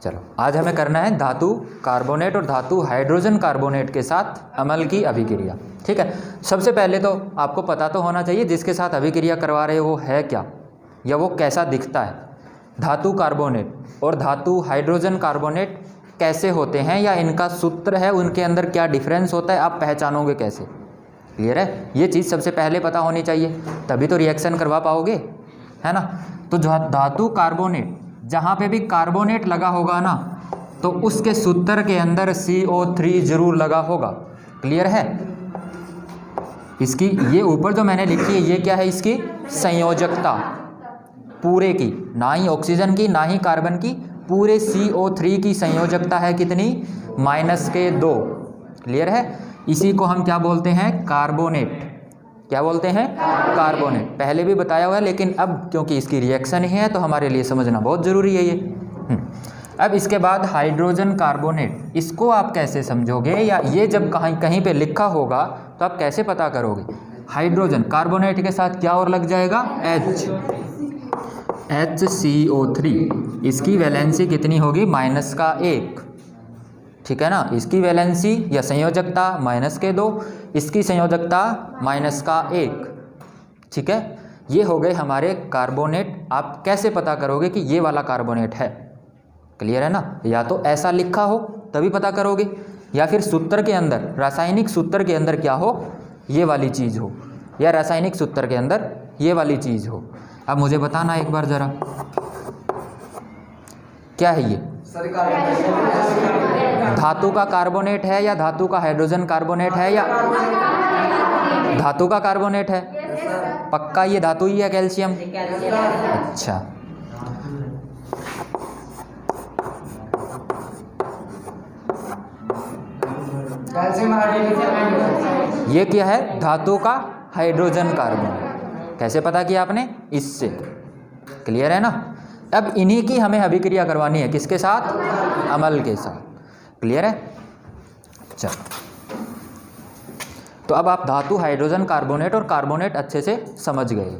चलो आज हमें करना है धातु कार्बोनेट और धातु हाइड्रोजन कार्बोनेट के साथ अमल की अभिक्रिया। ठीक है, सबसे पहले तो आपको पता तो होना चाहिए जिसके साथ अभिक्रिया करवा रहे हो वो है क्या या वो कैसा दिखता है। धातु कार्बोनेट और धातु हाइड्रोजन कार्बोनेट कैसे होते हैं या इनका सूत्र है, उनके अंदर क्या डिफरेंस होता है, आप पहचानोगे कैसे। क्लियर है, ये चीज़ सबसे पहले पता होनी चाहिए, तभी तो रिएक्शन करवा पाओगे, है ना। तो धातु कार्बोनेट, जहाँ पे भी कार्बोनेट लगा होगा ना तो उसके सूत्र के अंदर CO3 जरूर लगा होगा। क्लियर है, इसकी ये ऊपर जो मैंने लिखी है ये क्या है, इसकी संयोजकता पूरे की, ना ही ऑक्सीजन की ना ही कार्बन की, पूरे CO3 की संयोजकता है कितनी, -2। क्लियर है, इसी को हम क्या बोलते हैं, कार्बोनेट। क्या बोलते हैं, कार्बोनेट। पहले भी बताया हुआ है लेकिन अब क्योंकि इसकी रिएक्शन ही है तो हमारे लिए समझना बहुत ज़रूरी है ये। अब इसके बाद हाइड्रोजन कार्बोनेट, इसको आप कैसे समझोगे या ये जब कहीं पे लिखा होगा तो आप कैसे पता करोगे। हाइड्रोजन कार्बोनेट के साथ क्या और लग जाएगा, HCO3, इसकी वैलेंसी कितनी होगी, -1। ठीक है ना, इसकी वैलेंसी या संयोजकता -2, इसकी संयोजकता -1। ठीक है, ये हो गए हमारे कार्बोनेट। आप कैसे पता करोगे कि ये वाला कार्बोनेट है। क्लियर है ना, या तो ऐसा लिखा हो तभी पता करोगे या फिर सूत्र के अंदर, रासायनिक सूत्र के अंदर क्या हो, ये वाली चीज़ हो, या रासायनिक सूत्र के अंदर ये वाली चीज़ हो। अब मुझे बताना एक बार ज़रा, क्या है ये, धातु का कार्बोनेट है या धातु का हाइड्रोजन कार्बोनेट है या धातु का कार्बोनेट है। पक्का ये धातु ही है, कैल्शियम। अच्छा, ये क्या है, धातु का हाइड्रोजन कार्बोनेट। कैसे पता किया आपने, इससे। क्लियर है ना। अब इन्हीं की हमें अभिक्रिया करवानी है, किसके साथ, अमल के साथ। क्लियर है, चलो। तो अब आप धातु हाइड्रोजन कार्बोनेट और कार्बोनेट अच्छे से समझ गए हो।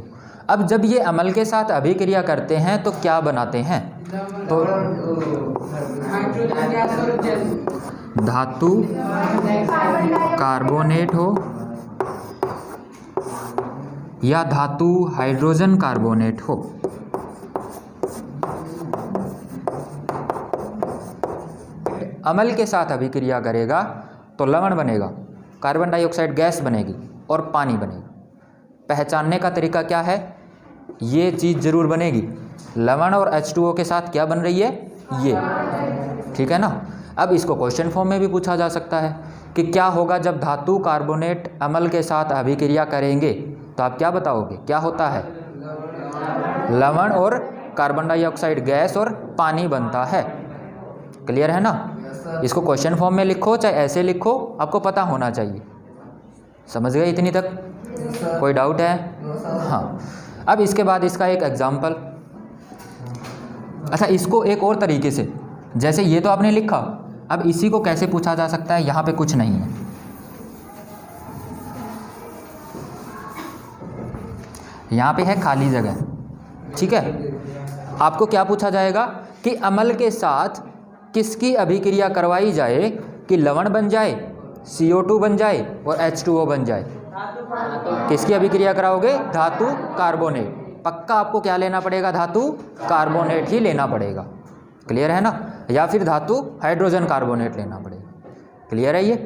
अब जब ये अमल के साथ अभिक्रिया करते हैं तो क्या बनाते हैं, तो धातु कार्बोनेट हो या धातु हाइड्रोजन कार्बोनेट हो, अमल के साथ अभिक्रिया करेगा तो लवण बनेगा, कार्बन डाइऑक्साइड गैस बनेगी और पानी बनेगा। पहचानने का तरीका क्या है, ये चीज़ जरूर बनेगी, लवण और H2O के साथ क्या बन रही है, ये। ठीक है ना। अब इसको क्वेश्चन फॉर्म में भी पूछा जा सकता है कि क्या होगा जब धातु कार्बोनेट अमल के साथ अभिक्रिया करेंगे, तो आप क्या बताओगे, क्या होता है, लवण और कार्बन डाइऑक्साइड गैस और पानी बनता है। क्लियर है ना। इसको क्वेश्चन फॉर्म में लिखो चाहे ऐसे लिखो, आपको पता होना चाहिए। समझ गए इतनी तक, कोई डाउट है। हाँ, अब इसके बाद इसका एक एग्जाम्पल। अच्छा, इसको एक और तरीके से, जैसे ये तो आपने लिखा, अब इसी को कैसे पूछा जा सकता है, यहाँ पे कुछ नहीं है, यहाँ पे है खाली जगह। ठीक है, आपको क्या पूछा जाएगा कि अमल के साथ किसकी अभिक्रिया करवाई जाए कि लवण बन जाए, CO2 बन जाए और H2O बन जाए। किसकी अभिक्रिया कराओगे, धातु कार्बोनेट। पक्का आपको क्या लेना पड़ेगा, धातु कार्बोनेट ही लेना पड़ेगा। क्लियर है ना, या फिर धातु हाइड्रोजन कार्बोनेट लेना पड़ेगा। क्लियर है, ये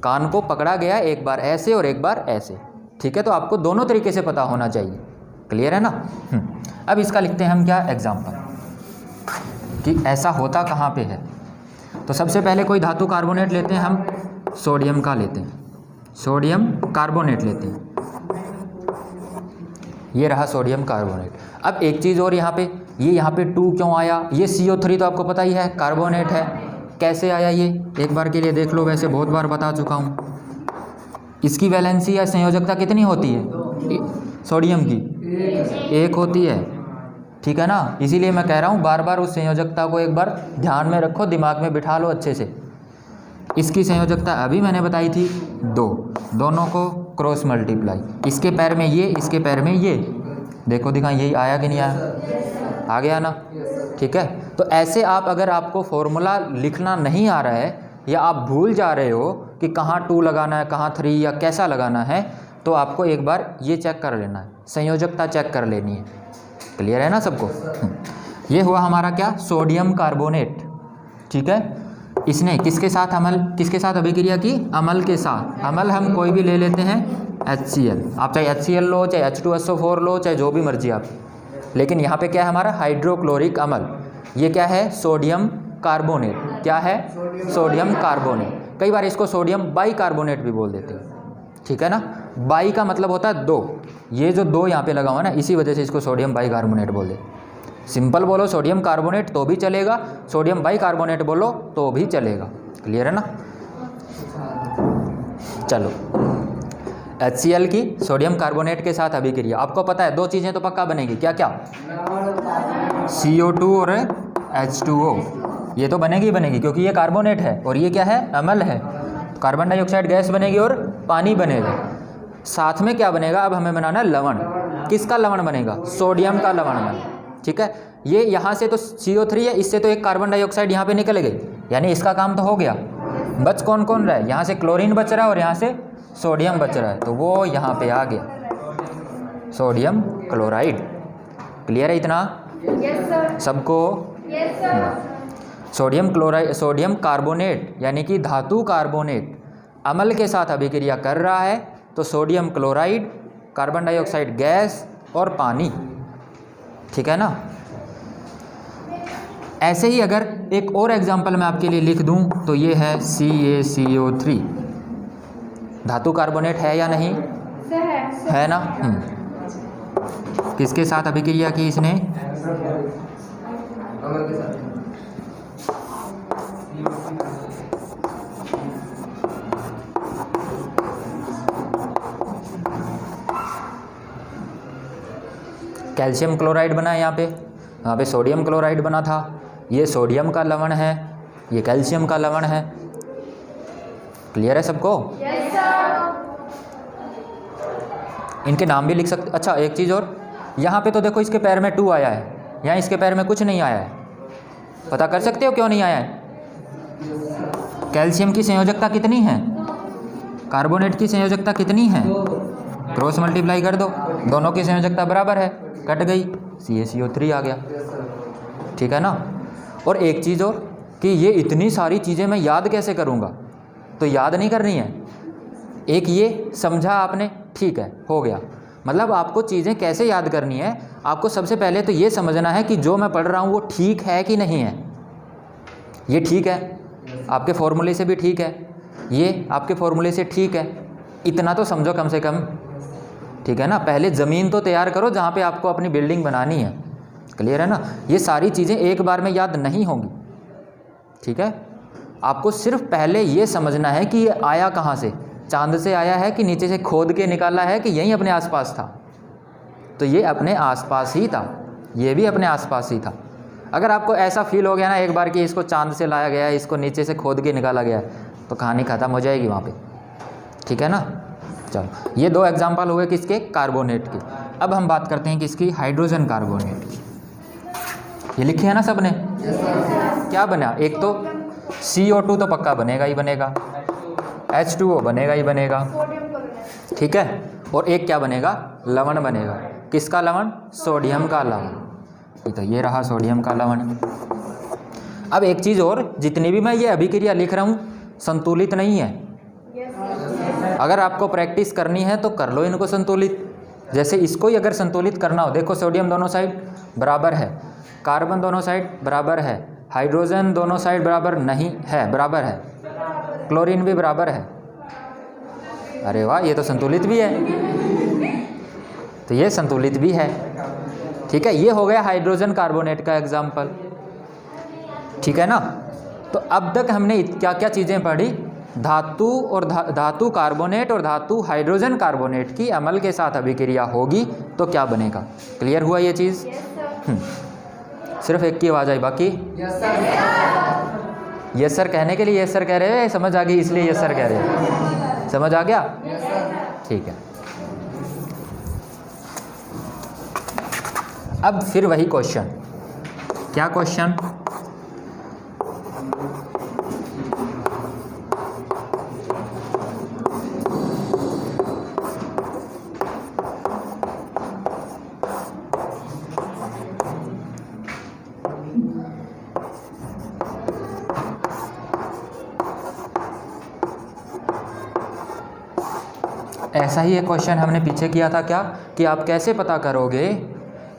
कान को पकड़ा गया, एक बार ऐसे और एक बार ऐसे। ठीक है, तो आपको दोनों तरीके से पता होना चाहिए। क्लियर है ना। अब इसका लिखते हैं हम क्या, एग्जाम्पल, कि ऐसा होता कहाँ पे है। तो सबसे पहले कोई धातु कार्बोनेट लेते हैं हम, सोडियम का लेते हैं, सोडियम कार्बोनेट लेते हैं। ये रहा सोडियम कार्बोनेट। अब एक चीज़ और, यहाँ पे 2 क्यों आया, ये CO3 तो आपको पता ही है, कार्बोनेट है। कैसे आया ये, एक बार के लिए देख लो, वैसे बहुत बार बता चुका हूँ। इसकी वैलेंसी या संयोजकता कितनी होती है, सोडियम की 1 होती है। ठीक है ना, इसीलिए मैं कह रहा हूँ बार बार उस संयोजकता को एक बार ध्यान में रखो, दिमाग में बिठा लो अच्छे से। इसकी संयोजकता अभी मैंने बताई थी 2, दोनों को क्रॉस मल्टीप्लाई, इसके पैर में ये, इसके पैर में ये। देखो दिखा, यही आया कि नहीं आया, आ गया ना, ठीक है। तो ऐसे आप अगर आपको फॉर्मूला लिखना नहीं आ रहा है या आप भूल जा रहे हो कि कहाँ 2 लगाना है, कहाँ 3 या कैसा लगाना है, तो आपको एक बार ये चेक कर लेना है, संयोजकता चेक कर लेनी है। क्लियर है ना सबको? ये हुआ हमारा क्या, सोडियम कार्बोनेट, ठीक है। इसने किसके साथ किसके साथ अभिक्रिया की? अम्ल के साथ। अम्ल हम कोई भी ले लेते हैं, HCl, आप चाहे HCl लो, चाहे H2SO4 लो, चाहे जो भी मर्जी आप, लेकिन यहाँ पे क्या है हमारा हाइड्रोक्लोरिक अम्ल। ये क्या है? Sodium carbonate. क्या है? Sodium carbonate. कई बार इसको सोडियम बाइकार्बोनेट भी बोल देते हैं, ठीक है ना। बाई का मतलब होता है 2, ये जो 2 यहाँ पे लगा हुआ है ना, इसी वजह से इसको सोडियम बाइकार्बोनेट बोल देते हैं। सिंपल बोलो सोडियम कार्बोनेट तो भी चलेगा, सोडियम बाइकार्बोनेट बोलो तो भी चलेगा। क्लियर है ना? चलो, HCl की सोडियम कार्बोनेट के साथ अभिक्रिया, आपको पता है 2 चीज़ें तो पक्का बनेगी। क्या क्या? CO2 और H2O, ये तो बनेगी बनेगी, क्योंकि ये कार्बोनेट है और ये क्या है? अम्ल है। कार्बन डाइऑक्साइड गैस बनेगी और पानी बनेगा। साथ में क्या बनेगा? अब हमें बनाना है लवण। किसका लवण बनेगा? सोडियम का लवण बनेगा, ठीक है। ये यहाँ से तो CO3 है, इससे तो एक कार्बन डाइऑक्साइड यहाँ पे निकल गई, यानी इसका काम तो हो गया। बच कौन कौन रहा है? यहाँ से क्लोरीन बच रहा है और यहाँ से सोडियम बच रहा है, तो वो यहाँ पे आ गया, सोडियम क्लोराइड। क्लियर है इतना? Yes sir. सबको? Yes sir. Sodium chloride, sodium carbonate यानी कि धातु कार्बोनेट अम्ल के साथ अभिक्रिया कर रहा है, तो sodium chloride, carbon dioxide gas और पानी, ठीक है ना। ऐसे ही अगर एक और एग्जांपल मैं आपके लिए लिख दूं तो ये है CaCO3, धातु कार्बोनेट है या नहीं? है ना। किसके साथ अभिक्रिया की इसने? कैल्शियम क्लोराइड बना है यहाँ पे सोडियम क्लोराइड बना था। ये सोडियम का लवण है, ये कैल्शियम का लवण है। क्लियर है सबको? Yes sir. इनके नाम भी लिख सकते। अच्छा एक चीज़ और, यहाँ पे तो देखो इसके पैर में 2 आया है, यहाँ इसके पैर में कुछ नहीं आया है। पता कर सकते हो क्यों नहीं आया है? कैल्शियम की संयोजकता कितनी है? कार्बोनेट की संयोजकता कितनी है? क्रॉस मल्टीप्लाई कर दो, दोनों की संयोजकता बराबर है, कट गई, CaCO3 आ गया, ठीक है ना। और एक चीज़ और कि ये इतनी सारी चीज़ें मैं याद कैसे करूँगा? तो याद नहीं करनी है। एक ये समझा आपने, ठीक है, हो गया। मतलब आपको चीज़ें कैसे याद करनी है, आपको सबसे पहले तो ये समझना है कि जो मैं पढ़ रहा हूँ वो ठीक है कि नहीं है। ये ठीक है, आपके फॉर्मूले से भी ठीक है, ये आपके फॉर्मूले से ठीक है, इतना तो समझो कम से कम, ठीक है ना। पहले ज़मीन तो तैयार करो जहाँ पे आपको अपनी बिल्डिंग बनानी है। क्लियर है ना? ये सारी चीज़ें एक बार में याद नहीं होंगी, ठीक है। आपको सिर्फ पहले ये समझना है कि ये आया कहाँ से, चांद से आया है कि नीचे से खोद के निकाला है कि यहीं अपने आसपास था। तो ये अपने आसपास ही था, ये भी अपने आसपास ही था। अगर आपको ऐसा फील हो गया ना एक बार कि इसको चांद से लाया गया है, इसको नीचे से खोद के निकाला गया है, तो कहानी ख़त्म हो जाएगी वहाँ पे, ठीक है ना। चलो, ये 2 एग्जाम्पल हुए किसके? कार्बोनेट के। अब हम बात करते हैं किसकी? हाइड्रोजन कार्बोनेट की। ये लिखे है ना सबने? क्या बना? एक तो CO2 तो पक्का बनेगा ही बनेगा, H2O बनेगा ही बनेगा, ठीक है। और एक क्या बनेगा? लवण बनेगा। किसका लवण? सोडियम का लवण। तो ये रहा सोडियम का लवण। अब एक चीज़ और, जितनी भी मैं ये अभिक्रिया लिख रहा हूँ संतुलित नहीं है। अगर आपको प्रैक्टिस करनी है तो कर लो इनको संतुलित। जैसे इसको ही अगर संतुलित करना हो, देखो सोडियम दोनों साइड बराबर है, कार्बन दोनों साइड बराबर है, हाइड्रोजन दोनों साइड बराबर नहीं है, बराबर है, क्लोरीन भी बराबर है। अरे वाह, ये तो संतुलित भी है, तो ये संतुलित भी है, ठीक है। ये हो गया हाइड्रोजन कार्बोनेट का एग्जाम्पल, ठीक है ना। तो अब तक हमने क्या क्या चीज़ें पढ़ी? धातु और धातु कार्बोनेट और धातु हाइड्रोजन कार्बोनेट की अम्ल के साथ अभिक्रिया होगी तो क्या बनेगा। क्लियर हुआ ये चीज़? सिर्फ एक की आवाज़ आई, बाकी यस सर कहने के लिए यस सर कह रहे हैं, समझ आ गई इसलिए यस सर कह रहे हैं, समझ आ गया? ठीक है। अब फिर वही क्वेश्चन, क्या क्वेश्चन? ऐसा ही एक क्वेश्चन हमने पीछे किया था क्या, कि आप कैसे पता करोगे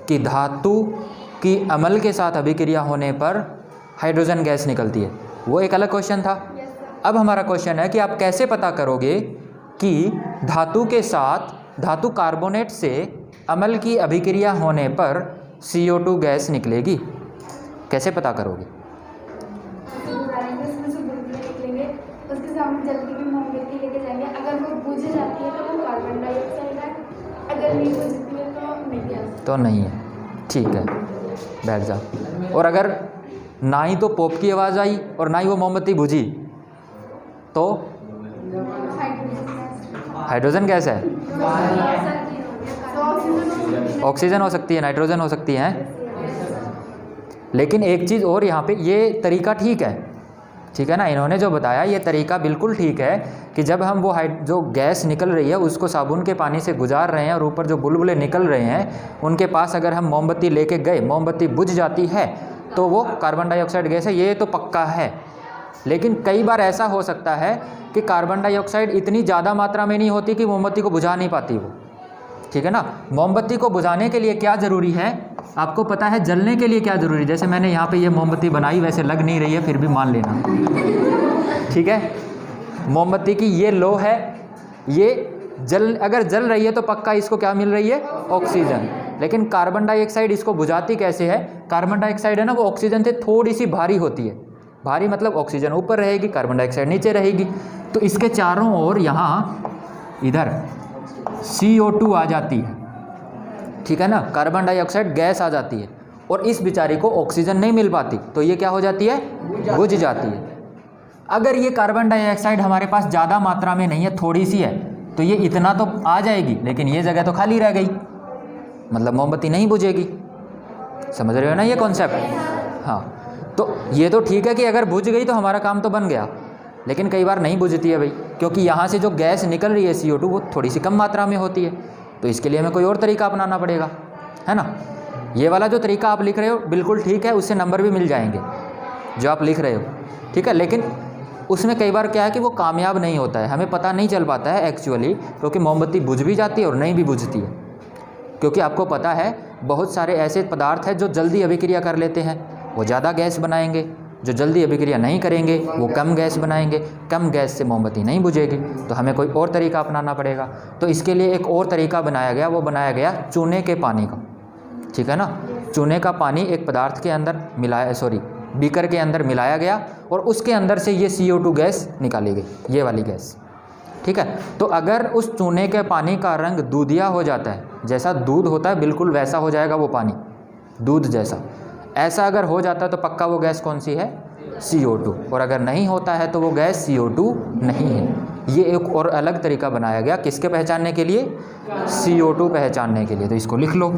कि धातु की अम्ल के साथ अभिक्रिया होने पर हाइड्रोजन गैस निकलती है। वो एक अलग क्वेश्चन था। अब हमारा क्वेश्चन है कि आप कैसे पता करोगे कि धातु के साथ धातु कार्बोनेट से अम्ल की अभिक्रिया होने पर CO2 गैस निकलेगी, कैसे पता करोगे? उसमें से बुलबुले निकलेंगे, उसके सामने जल्दी भी मोमबत्ती लेके जाएंगे। अगर वो बुझ जाती है तो वो कार्बन डाइऑक्साइड है, अगर नहीं बुझती है तो नहीं है। तो नहीं है, ठीक है, बैठ जाओ। और अगर ना ही तो पॉप की आवाज़ आई और ना ही वो मोमबत्ती बुझी तो हाइड्रोजन गैस है। ऑक्सीजन हो सकती है, नाइट्रोजन हो सकती है। लेकिन एक चीज़ और यहाँ पे, ये तरीका ठीक है ना, इन्होंने जो बताया ये तरीका बिल्कुल ठीक है कि जब हम वो जो गैस निकल रही है उसको साबुन के पानी से गुजार रहे हैं और ऊपर जो बुलबुले निकल रहे हैं उनके पास अगर हम मोमबत्ती लेके गए, मोमबत्ती बुझ जाती है तो वो कार्बन डाइऑक्साइड गैस है, ये तो पक्का है। लेकिन कई बार ऐसा हो सकता है कि कार्बन डाइऑक्साइड इतनी ज़्यादा मात्रा में नहीं होती कि मोमबत्ती को बुझा नहीं पाती वो, ठीक है ना। मोमबत्ती को बुझाने के लिए क्या ज़रूरी है आपको पता है, जलने के लिए क्या ज़रूरी है। जैसे मैंने यहाँ पे ये मोमबत्ती बनाई, वैसे लग नहीं रही है फिर भी मान लेना, ठीक है। मोमबत्ती की ये लो है, ये अगर जल रही है तो पक्का इसको क्या मिल रही है, ऑक्सीजन। लेकिन कार्बन डाइऑक्साइड इसको बुझाती कैसे है, कार्बन डाइऑक्साइड है ना वो ऑक्सीजन से थोड़ी सी भारी होती है। भारी मतलब ऑक्सीजन ऊपर रहेगी, कार्बन डाइऑक्साइड नीचे रहेगी। तो इसके चारों ओर यहाँ इधर CO2 आ जाती है, ठीक है ना, कार्बन डाइऑक्साइड गैस आ जाती है और इस बेचारी को ऑक्सीजन नहीं मिल पाती तो ये क्या हो जाती है, बुझ जाती है। अगर ये कार्बन डाइऑक्साइड हमारे पास ज़्यादा मात्रा में नहीं है, थोड़ी सी है, तो ये इतना तो आ जाएगी लेकिन ये जगह तो खाली रह गई, मतलब मोमबत्ती नहीं बुझेगी। समझ रहे हो ना ये कॉन्सेप्ट? हाँ, तो ये तो ठीक है कि अगर बुझ गई तो हमारा काम तो बन गया, लेकिन कई बार नहीं बुझती है भाई, क्योंकि यहाँ से जो गैस निकल रही है CO2 वो थोड़ी सी कम मात्रा में होती है, तो इसके लिए हमें कोई और तरीका अपनाना पड़ेगा, है ना। ये वाला जो तरीका आप लिख रहे हो बिल्कुल ठीक है, उससे नंबर भी मिल जाएंगे जो आप लिख रहे हो, ठीक है। लेकिन उसमें कई बार क्या है कि वो कामयाब नहीं होता है, हमें पता नहीं चल पाता है एक्चुअली, क्योंकि मोमबत्ती बुझ भी जाती है और नहीं भी बुझती है। क्योंकि आपको पता है बहुत सारे ऐसे पदार्थ हैं जो जल्दी अभिक्रिया कर लेते हैं, वो ज़्यादा गैस बनाएंगे, जो जल्दी अभिक्रिया नहीं करेंगे वो कम गैस बनाएंगे, कम गैस से मोमबत्ती नहीं बुझेगी, तो हमें कोई और तरीका अपनाना पड़ेगा। तो इसके लिए एक और तरीका बनाया गया, वो बनाया गया चूने के पानी का, ठीक है ना। चूने का पानी एक पदार्थ के अंदर बीकर के अंदर मिलाया गया और उसके अंदर से ये CO2 गैस निकाली गई, ये वाली गैस, ठीक है। तो अगर उस चूने के पानी का रंग दूधिया हो जाता है, जैसा दूध होता है बिल्कुल वैसा हो जाएगा वो पानी, दूध जैसा, ऐसा अगर हो जाता है तो पक्का वो गैस कौन सी है, CO2। और अगर नहीं होता है तो वो गैस CO2 नहीं है। ये एक और अलग तरीका बनाया गया, किसके पहचानने के लिए, CO2 पहचानने के लिए। तो इसको लिख लो,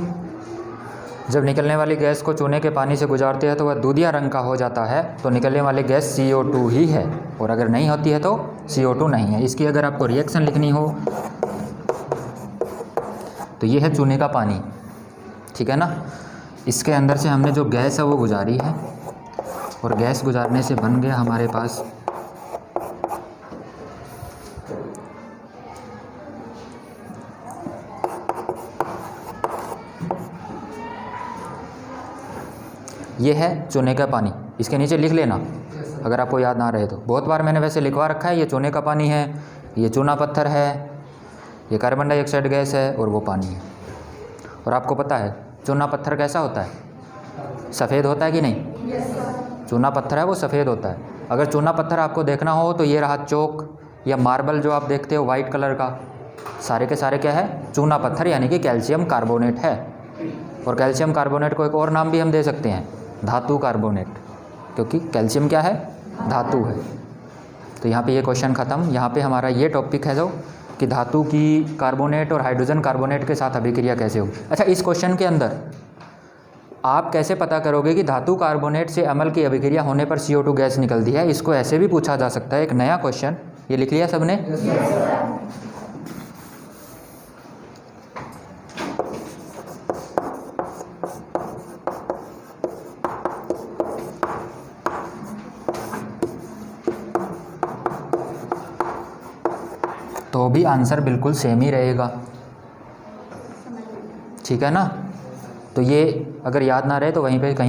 जब निकलने वाली गैस को चूने के पानी से गुजारते हैं तो वह दूधिया रंग का हो जाता है, तो निकलने वाली गैस CO2 ही है, और अगर नहीं होती है तो CO2 नहीं है। इसकी अगर आपको रिएक्शन लिखनी हो तो ये है चूने का पानी, ठीक है ना। इसके अंदर से हमने जो गैस है वो गुजारी है, और गैस गुजारने से बन गया हमारे पास ये है चूने का पानी। इसके नीचे लिख लेना अगर आपको याद ना रहे तो, बहुत बार मैंने वैसे लिखवा रखा है, ये चूने का पानी है, ये चूना पत्थर है, ये कार्बन डाइऑक्साइड गैस है और वो पानी है। और आपको पता है चूना पत्थर कैसा होता है, सफ़ेद होता है कि नहीं? चूना पत्थर है वो सफ़ेद होता है। अगर चूना पत्थर आपको देखना हो तो ये रहा चौक या मार्बल जो आप देखते हो वाइट कलर का, सारे के सारे क्या है, चूना पत्थर, यानी कि कैल्शियम कार्बोनेट है। और कैल्शियम कार्बोनेट को एक और नाम भी हम दे सकते हैं, धातु कार्बोनेट, क्योंकि कैल्शियम क्या है, धातु है। तो यहाँ पे ये क्वेश्चन ख़त्म। यहाँ पे हमारा ये टॉपिक है जो कि धातु की कार्बोनेट और हाइड्रोजन कार्बोनेट के साथ अभिक्रिया कैसे होगी। अच्छा, इस क्वेश्चन के अंदर आप कैसे पता करोगे कि धातु कार्बोनेट से अम्ल की अभिक्रिया होने पर CO2 गैस निकलती है? इसको ऐसे भी पूछा जा सकता है, एक नया क्वेश्चन। ये लिख लिया सबने? तो भी आंसर बिल्कुल सेम ही रहेगा, ठीक है ना। तो ये अगर याद ना रहे तो वहीं पे कहीं